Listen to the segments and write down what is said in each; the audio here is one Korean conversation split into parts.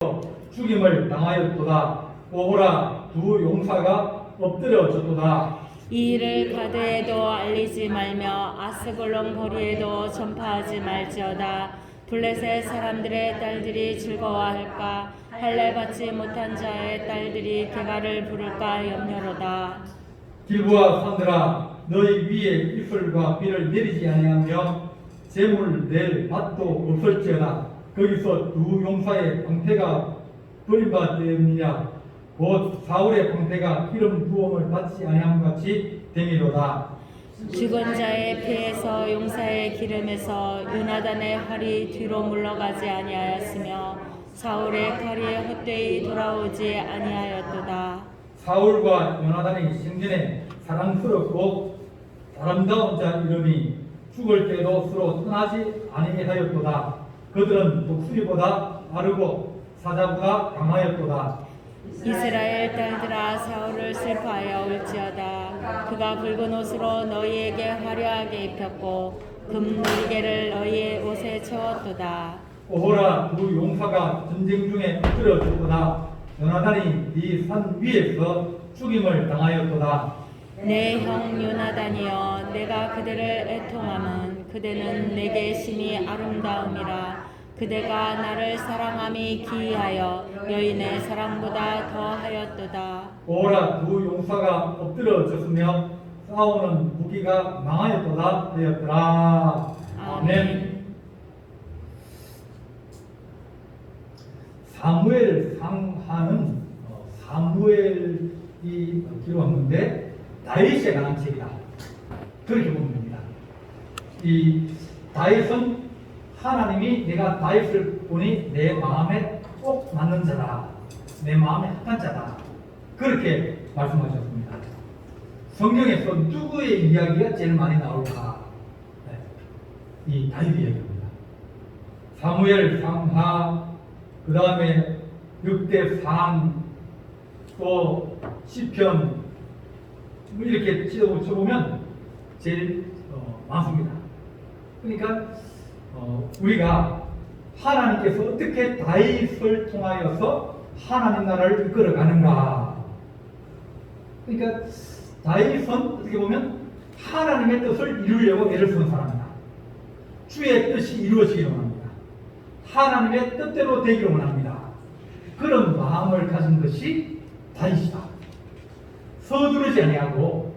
위에서 죽임을 당하였도다. 오호라 두 용사가 엎드려졌도다. 이 일을 가드에도 알리지 말며 아스글론 거리에도 전파하지 말지어다. 블레셋 사람들의 딸들이 즐거워할까? 할례 받지 못한 자의 딸들이 개가를 부를까 염려로다. 길보아 산들아, 너희 위에 이슬과 비를 내리지 아니하며 재물 낼 밭도 없을지어다. 거기서 두 용사의 방패가 버림받 되느냐? 곧 사울의 방패가 기름 부음을 받지 아니함 같이 됨이로다. 죽은 자의 피에서 용사의 기름에서 요나단의 활이 뒤로 물러가지 아니하였으며 사울의 칼이 헛되이 돌아오지 아니하였도다. 사울과 요나단의 생전에 사랑스럽고 아름다운 자 이름이 죽을 때도 서로 떠나지 아니하였도다. 그들은 독수리보다 빠르고 사자보다 강하였도다. 이스라엘 딸들아, 사울을 슬퍼하여 울지어다. 그가 붉은 옷으로 너희에게 화려하게 입혔고 금 누리개를 너희의 옷에 채웠도다. 오호라 두 용사가 전쟁 중에 엎드려졌도다. 요나단이 네 산 위에서 죽임을 당하였도다. 내 형 요나단이여, 내가 그대를 애통함은 그대는 내게 심히 아름다움이라. 그대가 나를 사랑함이 기이하여 여인의 사랑보다 더하였도다. 오호라 두 용사가 엎드려졌으며 싸우는 무기가 망하였도다 되었더라. 아멘. 사무엘 상하는 사무엘이 기록한 건데 다윗에 관한 책이다. 그렇게 보면 됩니다. 이 다윗은 하나님이 내가 다윗을 보니 내 마음에 꼭 맞는 자다. 내 마음에 합한 자다. 그렇게 말씀하셨습니다. 성경에서 누구의 이야기가 제일 많이 나올까? 네. 이 다윗 이야기입니다. 사무엘 상하, 그 다음에 6대 상, 또 시편, 이렇게 쳐보면 제일 많습니다. 그러니까 우리가 하나님께서 어떻게 다윗을 통하여서 하나님 나라를 이끌어 가는가. 그러니까 다윗은 어떻게 보면 하나님의 뜻을 이루려고 애를 쓰는 사람이다. 주의 뜻이 이루어지기를 원합니다. 하나님의 뜻대로 되기를 원합니다. 그런 마음을 가진 것이 다윗이다. 서두르지 아니하고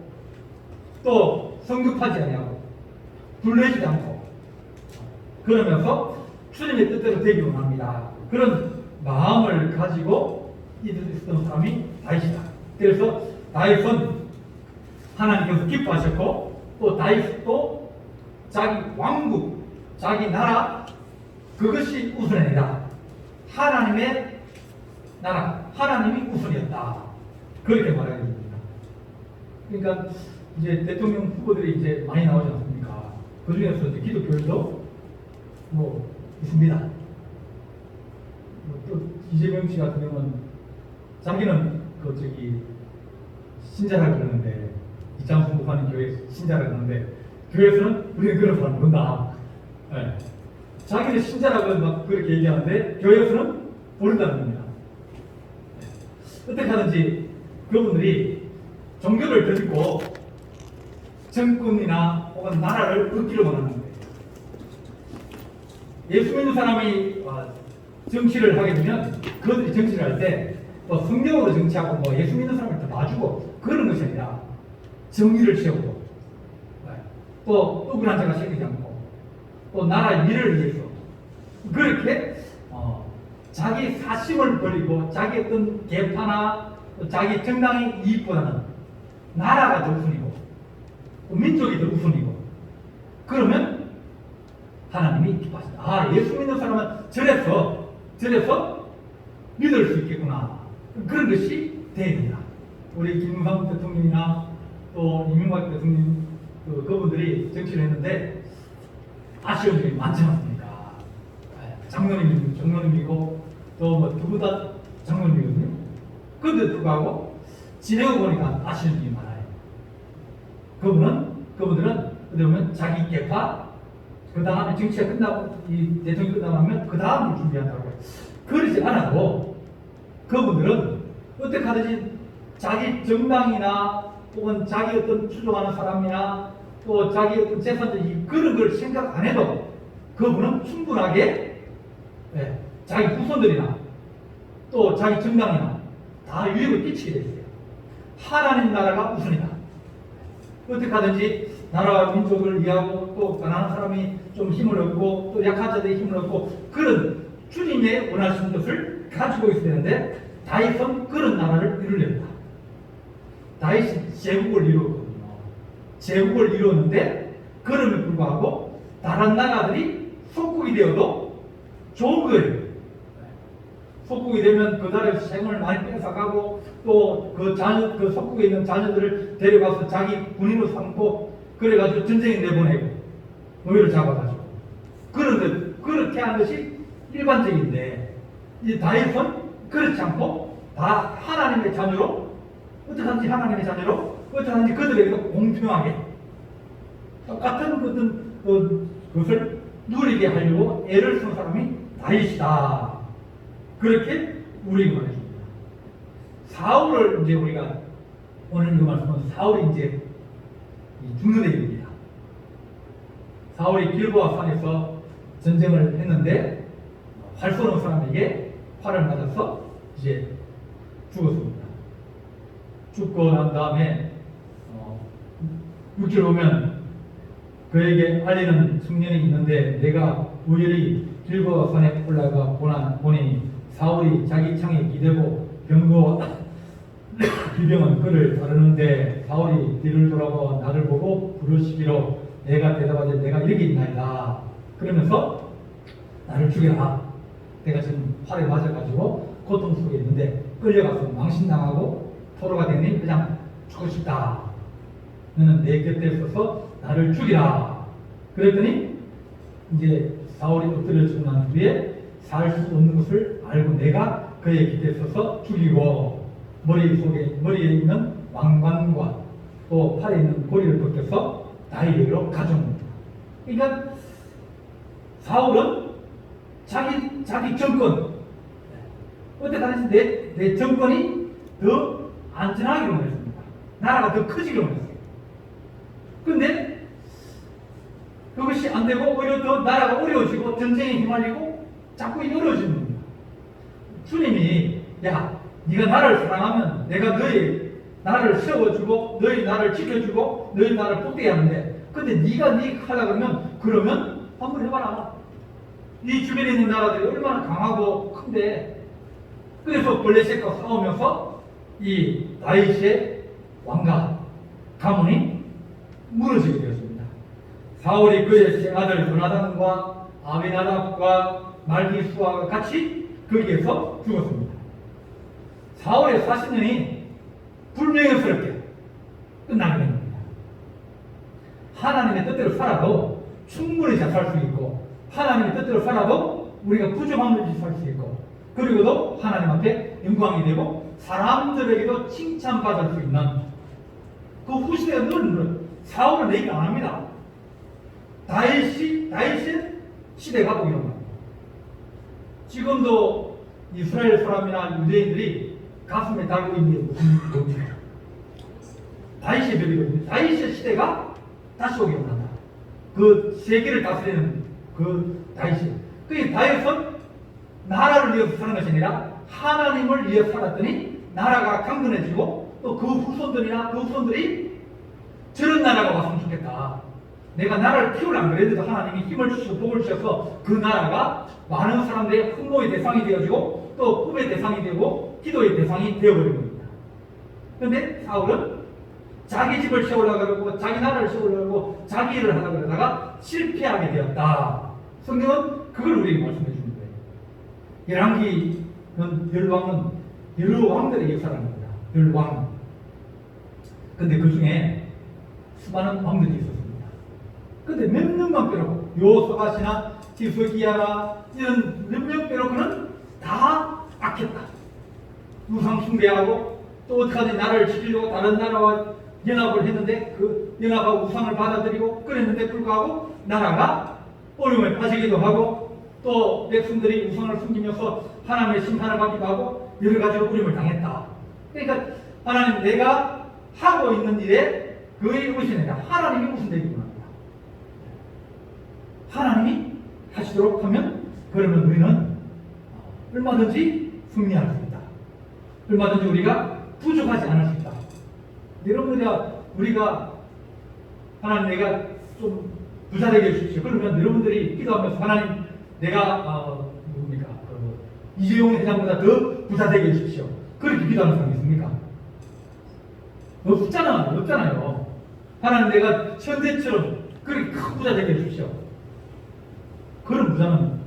또 성급하지 아니하고 불러지도 않고 그러면서 주님의 뜻대로 되기를 원합니다. 그런 마음을 가지고 있었던 사람이 다윗이다. 그래서 다윗은 하나님께서 기뻐하셨고 또 다윗도 자기 왕국, 자기 나라 그것이 우선이다. 하나님의 나라, 하나님이 우선이었다. 그렇게 말해야 됩니다. 그러니까 이제 대통령 후보들이 이제 많이 나오지 않습니까? 그 중에서 이제 기독교인도 뭐 있습니다. 또 이재명 씨 같은 경우는 자기는 신자라 그러는데 이창수 목사님 교회 신자라 그러는데 교회에서는 우리는 그런 사람 모른다. 네. 자기는 신자라고 막 그렇게 얘기하는데 교회에서는 모른다는 겁니다. 네. 어떻게 하든지 그분들이 종교를 들고 정권이나 혹은 나라를 얻기를 원하는 거예요. 예수 믿는 사람이 정치를 하게 되면 그들이 정치를 할 때 또 성경으로 정치하고 뭐 예수 믿는 사람을 다 봐주고 그런 것이 아니라 정의를 세우고 또 억울한 자가 생기지 않고 또 나라 일을 위해서 그렇게 자기 사심을 버리고 자기 어떤 계파나 자기 정당의 이익보다는 나라가 더 우선이고 민족이 더 우선이고 그러면 하나님이 기뻐하신다. 아, 예수 믿는 사람은 저래서 믿을 수 있겠구나. 그런 것이 돼야 된다. 우리 김무성 대통령이나 또 이명박 대통령 그분들이 정치를 했는데 아쉬운 점이 많지 않습니까? 장로님이고 또 뭐 두 분 다 장로님이거든요. 그런데도 불구하고 지내고 보니까 아쉬운 점이 많아요. 그분들은 어떻게 보면 자기 계파 그 다음에 정치가 끝나고 이 대통령이 끝나면 그 다음을 준비한다고 해요. 그러지 않아도 그분들은 어떻게 하든지 자기 정당이나 혹은 자기 어떤 추종하는 사람이나 또 자기 어떤 재산적인 그런 걸 생각 안 해도 그분은 충분하게 자기 후손들이나 또 자기 정당이나 다 유익을 끼치게 돼 있어요. 하나님 나라가 우선이다. 어떻게 하든지 나라와 민족을 위하고 또 가난한 사람이 좀 힘을 얻고 또 약한 자들이 힘을 얻고 그런 주님의 원하시는 것을 가지고 있어야 되는데 다윗은 그런 나라를 이루려다. 다윗이 제국을 이루었거든요. 제국을 이루었는데 그럼에도 불구하고 다른 나라들이 속국이 되어도 좋은 거예요. 속국이 되면 그 나라에서 생을 많이 뺏어가고 또 그 속국에 있는 자녀들을 데려가서 자기 군인으로 삼고 그래가지고 전쟁에 내보내고 노예를 잡아가지고 그런데 그렇게 하는 것이 일반적인데 이 다윗은 그렇지 않고 다 하나님의 자녀로 어떻게 하든지 하나님의 자녀로 어떻게 하든지 그들에게도 공평하게 똑같은 그것을 누리게 하려고 애를 쓴 사람이 다윗이다. 그렇게 우리에게 말해줍니다. 사울을 이제 우리가 오늘 그 말씀은 사울이 이제 죽는 얘기입니다. 사울이 길보아 산에서 전쟁을 했는데 활 쏘는 사람에게 활을 맞아서 이제 죽었습니다. 죽고 난 다음에 6절 보면 그에게 알리는 청년이 있는데 내가 우연히 길보아 산에 올라가 보니 사울이 자기 창에 기대고 병거와 기병은 그를 따르는데 사울이 뒤를 돌아봐 나를 보고 부르시기로 내가 대답하되 내가 여기 있나이다. 그러면서 나를 죽여라. 내가 지금 활에 맞아가지고 고통 속에 있는데 끌려가서 망신당하고 토로가 되니 그냥 죽고 싶다. 너는 내 곁에 서서 나를 죽이라. 그랬더니 이제 사울이 엎드려 죽고 난 뒤에 살 수 없는 것을 알고 내가 그의 곁에 서서 죽이고 머리에 있는 왕관과 또 팔에 있는 고리를 벗겨서 다윗에게로 가져옵니다. 그러니까 사울은 자기 정권 어떻게 하든지 내 정권이 더 안전하기로 했습니다. 나라가 더 커지기로 했어요. 근데 그것이 안 되고 오히려 더 나라가 어려워지고 전쟁에 휘말리고 자꾸 어려워지는 겁니다. 주님이 야 네가 나를 사랑하면 내가 너희 나라를 세워주고 너희 나라를 지켜주고 너희 나라를 복되게 하는데 근데 네가 하려고 그러면 한번 해봐라. 네 주변에 있는 나라들이 얼마나 강하고 큰데 그래서 블레셋과 싸우면서 이 다윗의 왕가 가문이 무너지게 되었습니다. 사울이 그의 세 아들 요나단과 아비나답과 말기수와 같이 거기에서 죽었습니다. 사울의 40년이 불명예스럽게 끝나게 된 겁니다. 하나님의 뜻대로 살아도 충분히 잘 살 수 있고 하나님의 뜻대로 살아도 우리가 부족함을 살 수 있고 그리고도 하나님 앞에 영광이 되고 사람들에게도 칭찬받을 수 있는 그 후시대가 늘 사울을 얘기 안 합니다. 다윗의 시대가 보이는 겁니다. 지금도 이스라엘 사람이나 유대인들이 가슴에 달고 있는 게 무슨 도지예요? 다윗의 별이거든요. 다윗의 시대가 다시 오게 합니다. 그 세계를 다스리는 그 다윗이. 그 다윗은 나라를 위해서 사는 것이 아니라 하나님을 위해 살았더니 나라가 강건해지고 또 그 후손들이 저런 나라가 왔으면 좋겠다. 내가 나라를 키우려면 그래도 하나님이 힘을 주셔서 복을 주셔서 그 나라가 많은 사람들의 흥모의 대상이 되어지고 또 꿈의 대상이 되고 기도의 대상이 되어버린 겁니다. 그런데 사울은 자기 집을 세우려고 그러고 자기 나라를 세우려고 자기 일을 하려고 그러다가 실패하게 되었다. 성경은 그걸 우리에게 말씀해 주는 거예요. 열왕기는 열왕은 여러 왕들의 역사를 합니다. 열왕. 근데 그 중에 수많은 왕들이 있었습니다. 근데 몇 명만 빼놓고 요소가시나 히스기야나 이런 몇 명 빼놓고는 다 악했다. 우상 숭배하고 또 어떡하든지 나라를 지키려고 다른 나라와 연합을 했는데 그 연합하고 우상을 받아들이고 그랬는데 불구하고 나라가 어려움에 빠지기도 하고 또 백성들이 우상을 숨기면서 하나님의 심판을 받기도 하고 여러 가지로 어려움을 당했다. 그러니까 하나님 내가 하고 있는 일에 그의 의무이 아니라 하나님이 무슨 되기구나. 하나님이 하시도록 하면 그러면 우리는 얼마든지 승리할 수 있다. 얼마든지 우리가 부족하지 않을 수 있다. 여러분 우리가 하나님 내가 좀 부자 되게 해주십시오. 그러면 여러분들이 기도하면서 하나님 내가 누굽니까? 이재용 회장보다 더 부자 되게 해주십시오. 그렇게 기도하는 사람이 있습니까? 없잖아요. 하나님 내가 현대처럼 그렇게 큰 부자 되게 해주십시오. 그런 부자는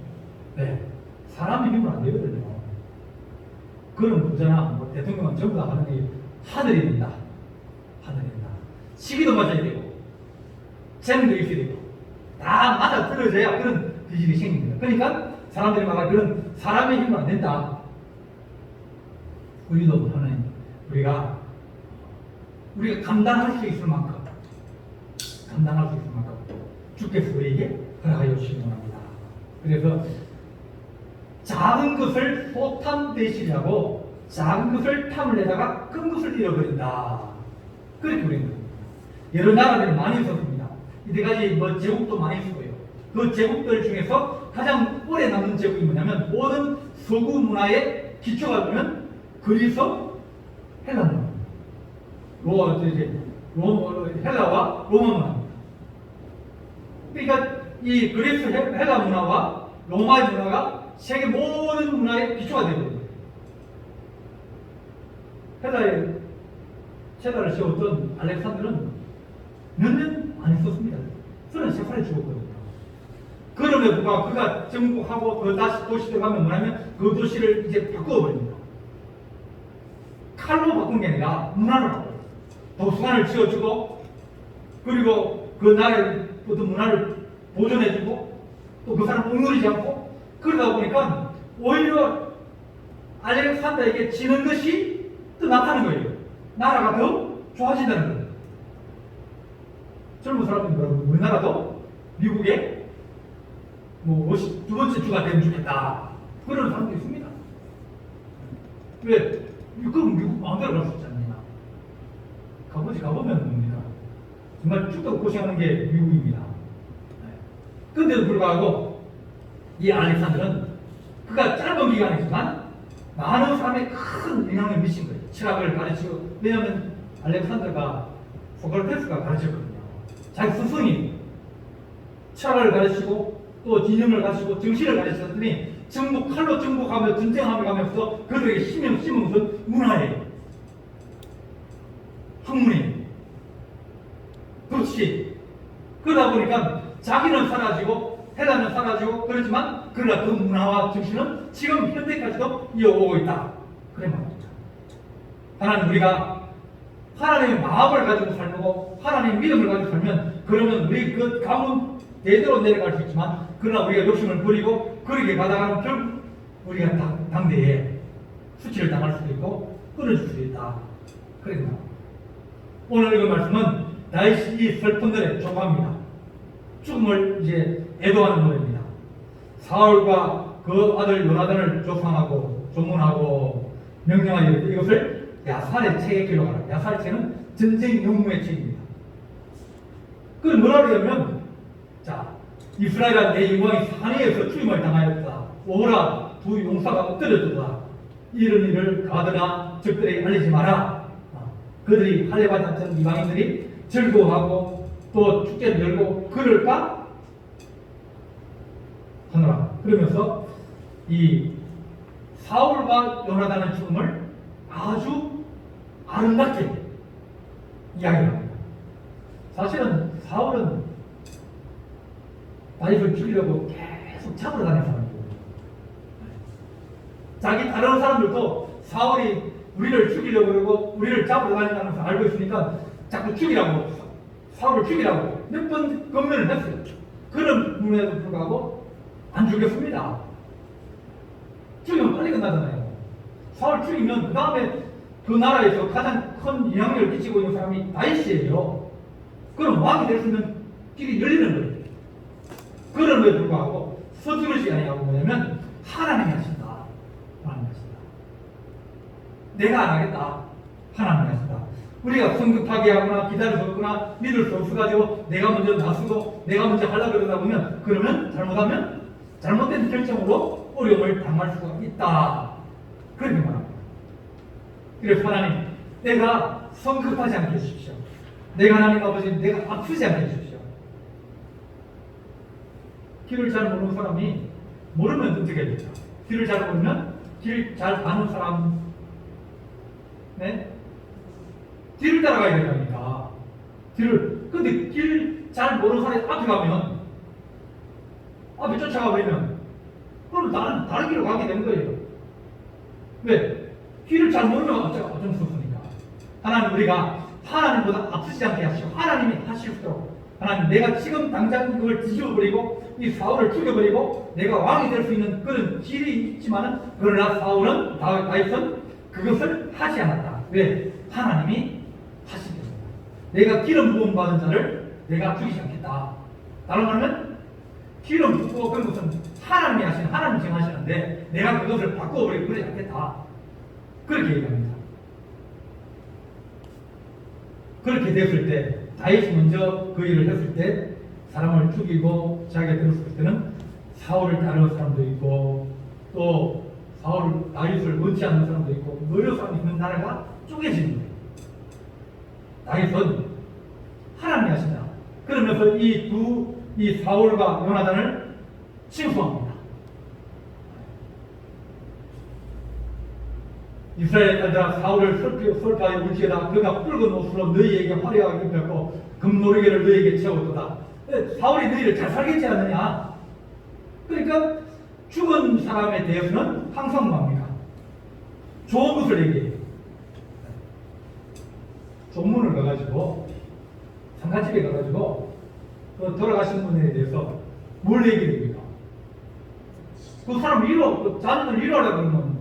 사람의 힘으로 안 되거든요. 그런 부자나 뭐 대통령은 전부 다 하는 게 하늘이 된다. 시기도 맞아야 되고 재능도 있어야 되고 다 맞아 떨어져야 그런 기질이 생깁니다. 그러니까 사람들이 말하는 그런 사람의 힘으로 안 된다. 우리도 하나님 우리가 감당할 수 있을 만큼 주께서 우리에게 허락하여 주시기 원합니다. 그래서 작은 것을 소탐 대실이라고 작은 것을 탐을 내다가 큰 것을 잃어버린다. 그렇게 우리는 여러 나라들이 많이 있었습니다. 이때까지 제국도 많이 있었고요. 그 제국들 중에서 가장 오래 남는 제국이 뭐냐면 모든 서구 문화의 기초가 보면 그리스, 헬라 문화, 헬라와 로마 문화입니다. 그러니까 이 그리스, 헬라 문화와 로마의 문화가 세계 모든 문화의 기초가 되거든요. 헬라의 세다를 세웠던 알렉산더는 몇 년 안 있었습니다. 33살에 죽었거든요. 그럼에도 불구하고 그가 정복하고 그 다시 도시에 가면 뭐냐면 그 도시를 이제 바꾸어버립니다. 칼로 바꾼 게 아니라 문화로 바꿔요. 도서관을 지어주고 그리고 그 나라의 어떤 문화를 보존해주고 또 그 사람 억누르지 않고 그러다 보니까 오히려 알렉산더에게 지는 것이 또 나타나는 거예요. 나라가 더 좋아진다는 거예요. 젊은 사람들은 뭐라고 우리나라도 미국에 두 번째 주가 되면 좋겠다. 그런 사람도 있습니다. 왜? 그럼 미국 마음대로 갈 수 있잖아요. 가보면 뭡니까? 정말 죽도 고생하는 게 미국입니다. 그런데도 불구하고 이 알렉산더는 그가 짧은 기간이지만 많은 사람에 큰 영향을 미친 거예요. 철학을 가르치고 왜냐하면 알렉산더가 소크라테스가 가르쳤거든요. 자기 스승이 철학을 가르치고 또 진영을 가르치고 정신을 가르쳤더니 칼로 정복하며 전쟁하며 가면서 그들에게 심은 것은 문화예요. 학문이에요. 그렇지. 그러다 보니까 자기는 사라지고 헬라는 사라지고 그렇지만 그러나 그 문화와 정신은 지금 현대까지도 이어오고 있다. 그래 말입니다. 하나님 우리가 하나님의 마음을 가지고 살고 하나님의 믿음을 가지고 살면 그러면 우리 그 가문 대대로 내려갈 수 있지만 그러나 우리가 욕심을 부리고 그렇게 가다가는 결국 우리가 당대에 수치를 당할 수도 있고 끊어질 수도 있다. 그래서 오늘 이 말씀은 다윗이 슬픈 날에 조합니다. 죽음을 이제 애도하는 노래입니다. 사울과 그 아들 요나단을 조문하고 명령하여 이것을 야살의 책에 기록하라. 야살의 책은 전쟁 영웅의 책입니다. 그건 뭐라 그러냐면 이스라엘아 내 영광이 산위에서 죽임을 당하였다. 오라 두 용사가 엎드려두다. 이런 일을 가드나 적들에게 알리지 마라. 그들이 할례받지 않던 이방인들이 즐거워하고 또 축제를 열고 그럴까 하노라. 그러면서 이 사울과 요나단의 죽음을 아주 아름답게 이야기합니다. 사실은 사울은 다윗을 죽이려고 계속 잡으러 다니는 사람이고 자기 다른 사람들도 사울이 우리를 죽이려고 그러고 우리를 잡으러 다닌다는 것을 알고 있으니까 자꾸 죽이라고 사울을 죽이라고 몇 번 건면을 했어요. 그런 부분에도 불구하고 안 죽였습니다. 죽이면 빨리 끝나잖아요. 사울 죽이면 그 다음에 그 나라에서 가장 큰 영향력을 끼치고 있는 사람이 다윗이에요. 그럼 왕이 될 수 있는 길이 열리는 거예요. 그럼에도 불구하고 서두르지 아니하고 뭐냐면 하나님이 하신다. 내가 안 하겠다. 하나님이 하신다. 우리가 성급하게 하거나 기다려 줬거나 믿을 수 없어가지고 내가 먼저 나서고 내가 먼저 하려고 그러다 보면 그러면 잘못하면 잘못된 결정으로 어려움을 당할 수가 있다. 그렇게 말합니다. 그래서 하나님, 내가 성급하지 않게 해주십시오. 내가 하나님 아버지, 내가 아프지 않게 해주십시오. 길을 잘 모르는 사람이 모르면 어떻게 해야 될까? 길을 잘 모르면 길 잘 아는 사람, 네? 뒤를 따라가야 되니까. 근데 길 잘 모르는 사람이 앞에 가면, 앞에 쫓아가버리면, 그럼 나는 다른 길로 가게 되는 거예요. 왜? 길을 잘 모르면 어쩔 수 없으니까. 하나님, 우리가 하나님보다 아프지 않게 하시고, 하나님이 하시도록. 하나님, 내가 지금 당장 그걸 뒤집어버리고, 이 사울을 죽여버리고, 내가 왕이 될 수 있는 그런 길이 있지만은, 그러나 사울은, 다윗은 그것을 하지 않았다. 왜? 하나님이 하시기 때문에. 내가 기름 부음 받은 자를 내가 죽이지 않겠다. 다른 말하면, 기름 붓고 그런 것은 하나님이 하시는, 하나님이 정하시는데, 내가 그것을 바꿔버리고 그러지 않겠다. 그렇게 얘기합니다. 그렇게 됐을 때, 다윗이 먼저 그 일을 했을 때, 사람을 죽이고 자기가 들었을 때는 사울을 따르는 사람도 있고, 또 다윗을 원치 않는 사람도 있고, 여러 사람이 있는 나라가 쪼개지는 거예요. 다윗은 하나님이 하신다. 그러면서 이 사울과 요나단을 칭송합니다. 이스라엘 딸들아, 사울을 설파하여 울지어다. 그가 붉은 옷으로 너희에게 화려하게 입혔고 금노리개를 너희에게 채웠도다. 사울이 너희를 잘 살겠지 않느냐. 그러니까 죽은 사람에 대해서는 항상 뭡니까? 좋은 것을 얘기해요. 조문을 가가지고 상가집에 가가지고 그 돌아가신 분에 대해서 뭘 얘기합니까? 그 사람 그 자녀들 위로하려고 그러면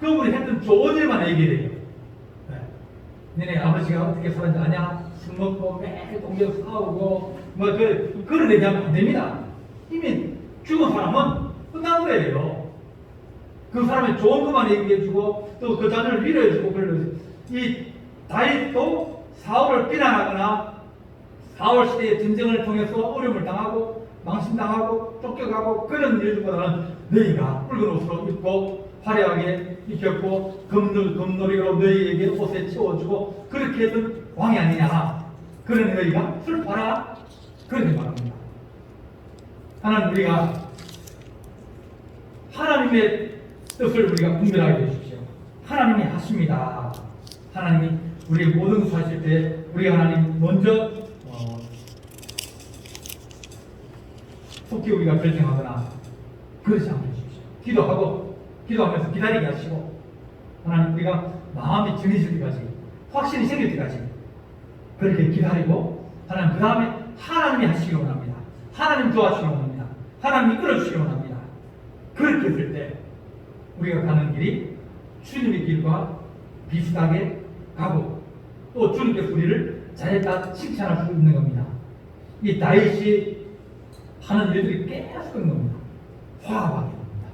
그분이 했던 좋은 일만 얘기해요. 너네 아버지가 어떻게 살았는지 아냐? 술 먹고 매일 동네에서 싸우고 그런 얘기하면 안 됩니다. 이미 죽은 사람은 끝난 거예요. 그 사람의 좋은 것만 얘기해주고 또 그 자녀를 위로해주고 그러지. 이 다윗도 사울을 비난하거나 사울 시대의 전쟁을 통해서 어려움을 당하고 망신당하고 쫓겨가고 그런 일들보다는 너희가 붉은 옷으로 입고 화려하게 입혔고 금놀이로 너희에게 옷에 채워주고 그렇게 했던 왕이 아니냐. 그런 너희가 슬퍼라. 그렇게 말합니다. 하나님, 우리가 하나님의 뜻을 우리가 분별하게 해주십시오. 하나님이 하십니다. 하나님이 우리의 모든 것을 하실 때 우리 하나님 먼저 속히 우리가 결정하거나 그러지 않게 해주십시오. 기도하면서 기다리게 하시고 하나님, 우리가 마음이 정해질 때까지 확신이 생길 때까지 그렇게 기다리고 하나님, 그 다음에 하나님이 하시기 원합니다. 하나님 도와주시기 원합니다. 하나님 이끌어주시기 원합니다. 그렇게 했을 때 우리가 가는 길이 주님의 길과 비슷하게 가고 또 주님께서 우리를 잘했다 칭찬할 수 있는 겁니다. 이 다윗이 하는 일들이 계속 그런 겁니다. 화합하게 됩니다.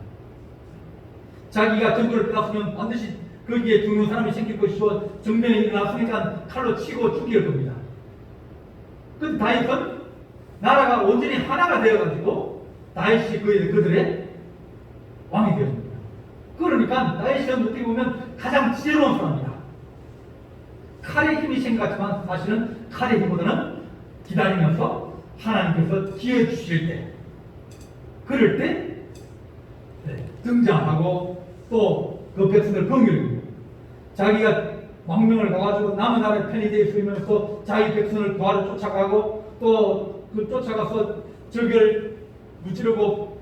자기가 정글을 빼앗으면 반드시 거기에 죽는 사람이 생길 것이고 정면에 일어났으니까 칼로 치고 죽일 겁니다. 근데 다윗은 나라가 온전히 하나가 되어가지고 다윗이 그들의 왕이 되었습니다. 그러니까 다윗은 어떻게 보면 가장 지혜로운 사람입니다. 칼의 힘이 생각하지만 사실은 칼의 힘보다는 기다리면서 하나님께서 기회 주실 때 그럴 때 등장하고 또 그 백성들 긍휼히 자기가 망명을 가가지고 남은 나라에 편이 되어 있으면서 자기 백성을 구하러 쫓아가고 또 그 쫓아가서 적을 무찌르고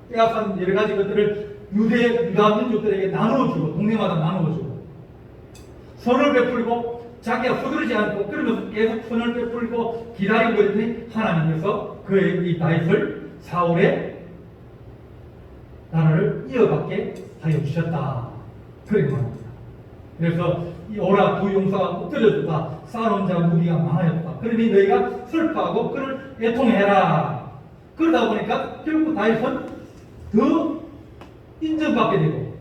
빼앗은 여러 가지 것들을 유다 민족들에게 나누어주고 동네마다 나누어주고 선을 베풀고 자기가 서두르지 않고 그러면서 계속 선을 베풀고 기다리고 있더니 하나님께서 그의 이 다윗을 사울의 나라를 이어받게 하여 주셨다. 그렇게 말합니다. 그래서 이 오라 두 용사가 엎드려졌다. 쌓아놓은 자 무기가 망하였다. 그러니 너희가 슬퍼하고 그를 애통해라. 그러다 보니까 결국 다윗은 더 인정받게 되고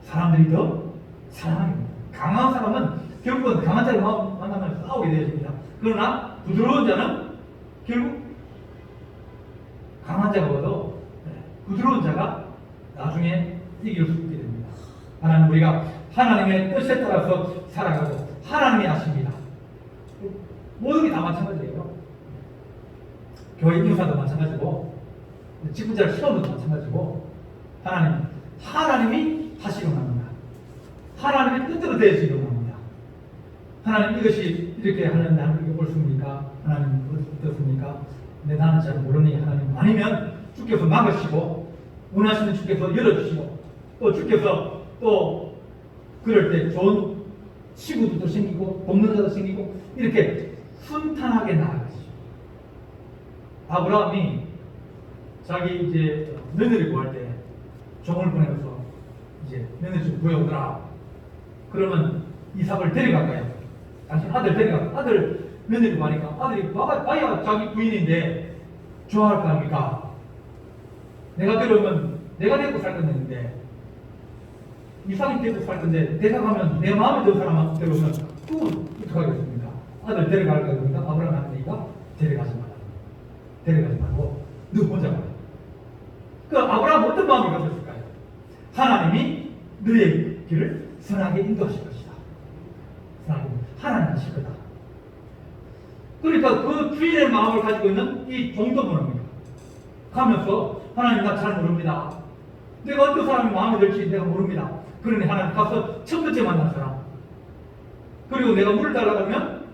사람들이 더 사랑합니다. 강한 사람은 결국은 강한 자를 만나면 싸우게 되어집니다. 그러나 부드러운 자는 결국 강한 자보다도 부드러운 자가 나중에 이길 수 있게 됩니다. 하나님, 우리가 하나님의 뜻에 따라서 살아가고 하나님이 아십니다. 모든 게 다 마찬가지예요. 교회 인사도 마찬가지고 직분자 시험도 마찬가지고 하나님이 하시려고 합니다. 하나님의 뜻대로 되어지려고 합니다. 하나님, 이것이 이렇게 하는데 하나님 옳습니까? 하나님 어떻습니까? 근데 나는 잘 모르니 하나님, 아니면 주께서 막으시고 원하시는 주께서 열어주시고 또 주께서 또 그럴 때 좋은 친구들도 생기고 돕는 자도 생기고 이렇게 순탄하게 나아가시죠. 아브라함이 자기 이제 며느리 구할 때 종을 보내서 이제 며느리 좀 구해오더라. 그러면 이삭을 데려갈까요? 당신 아들 데려가. 아들 며느리 구하니까 아들이 봐야 자기 부인인데 좋아할 거 아닙니까? 내가 데려오면 내가 데리고 살 건데 이삭이 데리고 살 건데 내가 가면 내 마음에 드는 사람한테 데려오면 또 어떡하겠습니까? 아들 데려갈 거니까 아브라함한테니까 데려가지 말고 너 혼자 가. 그 아브라함 어떤 마음이 가졌을까요? 하나님이 너의 길을 선하게 인도하실 것이다. 하나님 하실 거다. 그러니까 그 주인의 마음을 가지고 있는 이 종도 보냅니다. 가면서 하나님, 나 잘 모릅니다. 내가 어떤 사람이 마음에 들지 내가 모릅니다. 그러니 하나님 가서 첫 번째 만난 사람, 그리고 내가 물을 달라고 하면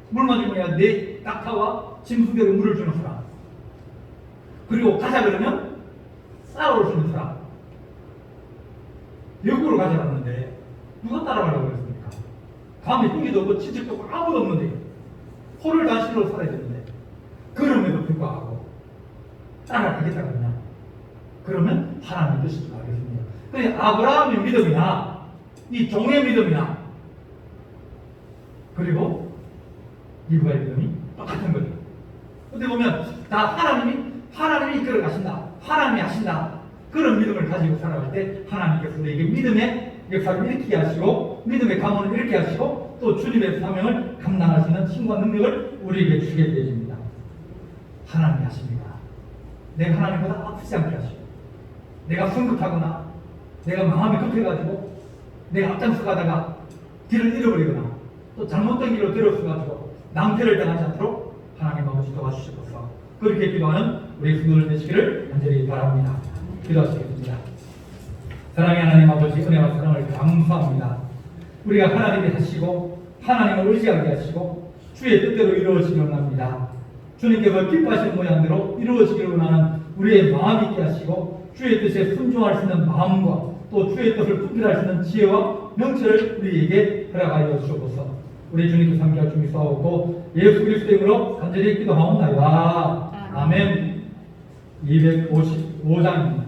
물만 주면 내 낙타와 짐승들에게 물을 주는 사람, 그리고 가자 그러면 싸울 수 있는 사람, 역으로 가자라는데 누가 따라가려고 그랬습니까? 감히 형제도 없고 친척도 없고 아무도 없는데 호를 단신으로 살아야 되는데 그럼에도 불구하고 따라가겠다 그러냐? 그러면 하나님의 뜻인 줄 알겠습니다. 그런데 아브라함의 믿음이나 이 종의 믿음이나 그리고 이브라의 믿음이 똑같은 거죠. 어떻게 보면 다 하나님이 이끌어 가신다, 하나님이 하신다, 그런 믿음을 가지고 살아갈 때 하나님께서 우리에게 믿음의 역사를 일으키게 하시고 믿음의 가문을 일으키게 하시고 또 주님의 사명을 감당할 수 있는 힘과 능력을 우리에게 주게 되어집니다. 하나님이 하십니다. 내가 하나님보다 아프지 않게 하시고, 내가 성급하거나 내가 마음이 급해가지고 내가 앞장서 가다가 길을 잃어버리거나 또 잘못된 길로 들어서가지고 낭패를 당하지 않도록 하나님 아버지 도와주시옵소서. 그렇게 기도하는 우리 성도들 되시기를 간절히 바랍니다. 기도하시겠습니다. 사랑의 하나님 아버지, 은혜와 사랑을 감사합니다. 우리가 하나님이 하시고 하나님을 의지하게 하시고 주의 뜻대로 이루어지기를 원합니다. 주님께서 기뻐하시는 모양대로 이루어지기를 원하는 우리의 마음이 있게 하시고 주의 뜻에 순종할 수 있는 마음과 또 주의 뜻을 분별할 수 있는 지혜와 명철을 우리에게 허락하여 주옵소서. 우리 주님께서 함께할 주 믿사옵고 예수 그리스도 이름으로 간절히 기도하옵나이다. 아멘. 255장입니다.